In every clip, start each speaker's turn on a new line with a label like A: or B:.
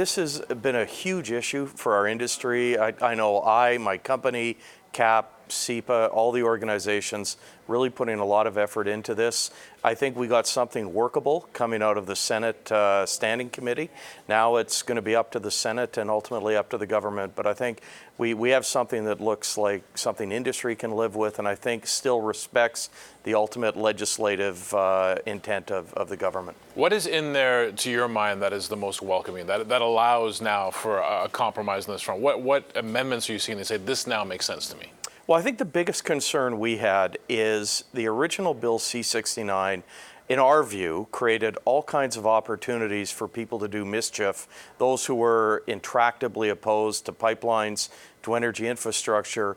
A: This has been a huge issue for our industry. I know my company, CAP, CEPA, all the organizations really putting a lot of effort into this. I think we got something workable coming out of the Senate Standing Committee. Now it's going to be up to the Senate and ultimately up to the government. But I think we have something that looks like something industry can live with, and I think still respects the ultimate legislative intent of the government.
B: What is in there, to your mind, that is the most welcoming, that allows now for a compromise on this front? What amendments are you seeing that say this now makes sense to me?
A: Well, I think the biggest concern we had is the original Bill C-69, in our view, created all kinds of opportunities for people to do mischief. Those who were intractably opposed to pipelines, to energy infrastructure.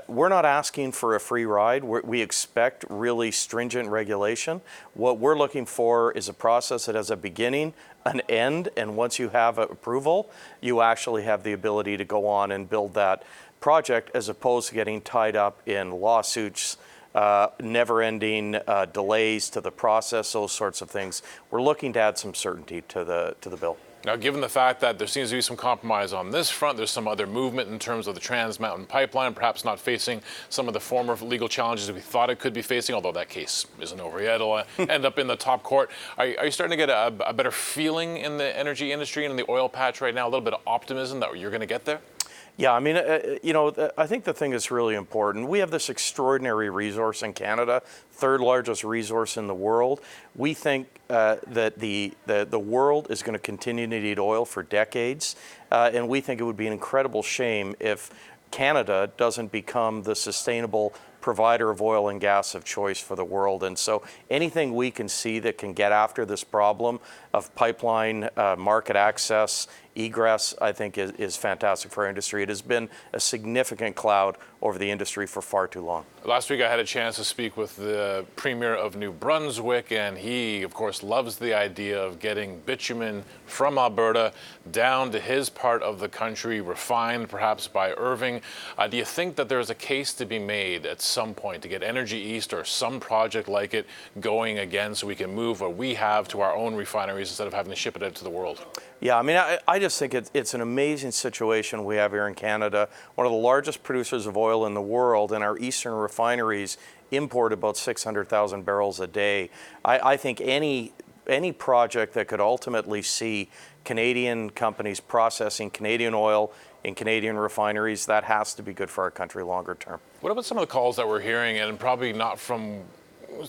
A: We're not asking for a free ride. We expect really stringent regulation. What we're looking for is a process that has a beginning, an end, and once you have approval, you actually have the ability to go on and build that project, as opposed to getting tied up in lawsuits, never-ending delays to the process, those sorts of things. We're looking to add some certainty to the bill.
B: Now, given the fact that there seems to be some compromise on this front, there's some other movement in terms of the Trans Mountain Pipeline, perhaps not facing some of the former legal challenges that we thought it could be facing, although that case isn't over yet. It'll end up in the top court. Are you starting to get a better feeling in the energy industry and in the oil patch right now, a little bit of optimism that you're going to get there?
A: Yeah, I mean, I think the thing that's really important, we have this extraordinary resource in Canada, third largest resource in the world. We think that the world is going to continue to need oil for decades, and we think it would be an incredible shame if Canada doesn't become the sustainable provider of oil and gas of choice for the world. And so anything we can see that can get after this problem of pipeline market access, egress, I think is fantastic for our industry. It has been a significant cloud over the industry for far too long.
B: Last week I had a chance to speak with the Premier of New Brunswick, and he, of course, loves the idea of getting bitumen from Alberta down to his part of the country, refined perhaps by Irving. Do you think that there's a case to be made at some point to get Energy East or some project like it going again so we can move what we have to our own refineries instead of having to ship it out to the world?
A: Yeah, I mean, I just think it's an amazing situation we have here in Canada, one of the largest producers of oil in the world, and our eastern refineries import about 600,000 barrels a day. I think any project that could ultimately see Canadian companies processing Canadian oil in Canadian refineries, that has to be good for our country longer term.
B: What about some of the calls that we're hearing, and probably not from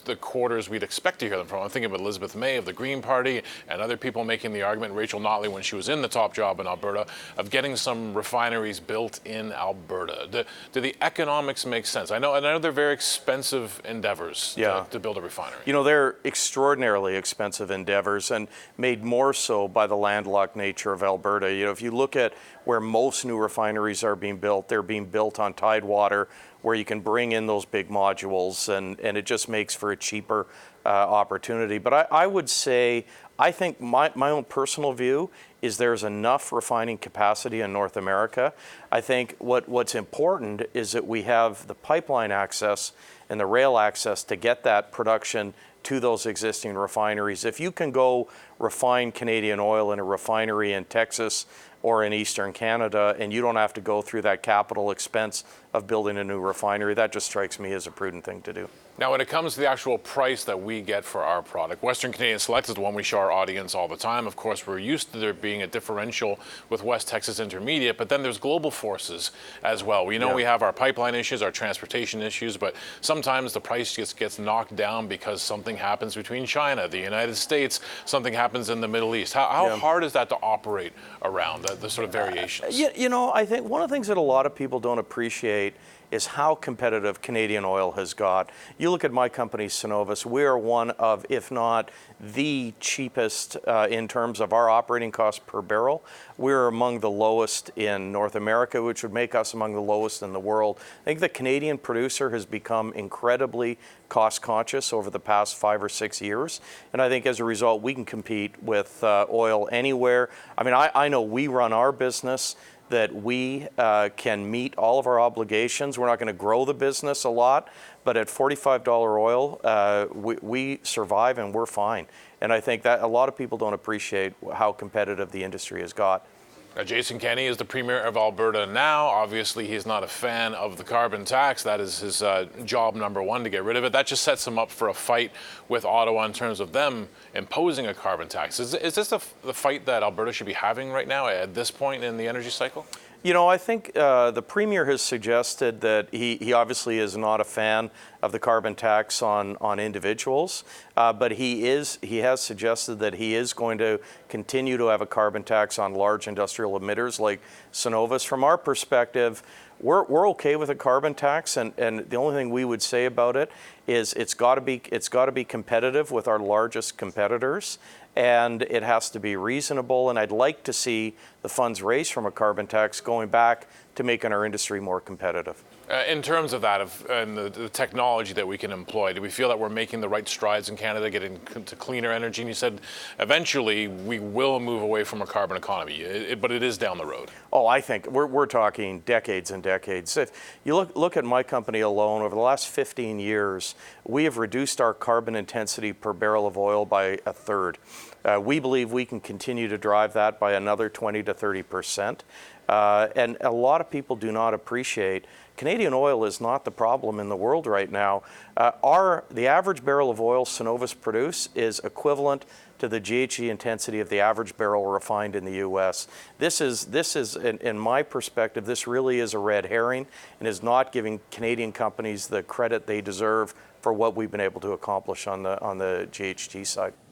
B: the quarters we'd expect to hear them from? I'm thinking of Elizabeth May of the Green Party and other people making the argument, Rachel Notley when she was in the top job in Alberta, of getting some refineries built in Alberta. Do the economics make sense? I know they're very expensive endeavors to build a refinery.
A: You know, they're extraordinarily expensive endeavors, and made more so by the landlocked nature of Alberta. You know, if you look at where most new refineries are being built, they're being built on tidewater, where you can bring in those big modules, and it just makes for a cheaper opportunity. But I would say, I think my own personal view is there's enough refining capacity in North America. I think what's important is that we have the pipeline access and the rail access to get that production to those existing refineries. If you can go refine Canadian oil in a refinery in Texas or in Eastern Canada, and you don't have to go through that capital expense of building a new refinery, that just strikes me as a prudent thing to do.
B: Now, when it comes to the actual price that we get for our product, Western Canadian Select is the one we show our audience all the time. Of course, we're used to there being a differential with West Texas Intermediate, but then there's global forces as well. We know we have our pipeline issues, our transportation issues, but sometimes the price just gets knocked down because something happens between China, the United States, something happens in the Middle East. How hard is that to operate around, the sort of variations?
A: You know, I think one of the things that a lot of people don't appreciate is how competitive Canadian oil has got. You look at my company, Cenovus, we are one of, if not the cheapest in terms of our operating cost per barrel. We're among the lowest in North America, which would make us among the lowest in the world. I think the Canadian producer has become incredibly cost conscious over the past 5 or 6 years. And I think as a result, we can compete with oil anywhere. I mean, I know we run our business that we can meet all of our obligations. We're not going to grow the business a lot, but at $45 oil, we survive and we're fine. And I think that a lot of people don't appreciate how competitive the industry has got.
B: Jason Kenney is the Premier of Alberta now. Obviously, he's not a fan of the carbon tax. That is his job number one, to get rid of it. That just sets him up for a fight with Ottawa in terms of them imposing a carbon tax. Is this the fight that Alberta should be having right now at this point in the energy cycle?
A: You know, I think the Premier has suggested that he obviously is not a fan of the carbon tax on individuals, but he has suggested that he is going to continue to have a carbon tax on large industrial emitters like Cenovus. From our perspective, we're okay with a carbon tax, and the only thing we would say about it is it's got to be competitive with our largest competitors, and it has to be reasonable. And I'd like to see the funds raised from a carbon tax going back to making our industry more competitive.
B: In terms of that, and the technology that we can employ, do we feel that we're making the right strides in Canada getting to cleaner energy? And you said eventually we will move away from a carbon economy, but it is down the road.
A: Oh, I think we're talking decades and decades. If you look at my company alone, over the last 15 years, we have reduced our carbon intensity per barrel of oil by a third. We believe we can continue to drive that by another 20 to 30%. And a lot of people do not appreciate Canadian oil is not the problem in the world right now. The average barrel of oil Cenovus produce is equivalent to the GHG intensity of the average barrel refined in the U.S. This is, in my perspective, this really is a red herring and is not giving Canadian companies the credit they deserve for what we've been able to accomplish on the GHG side.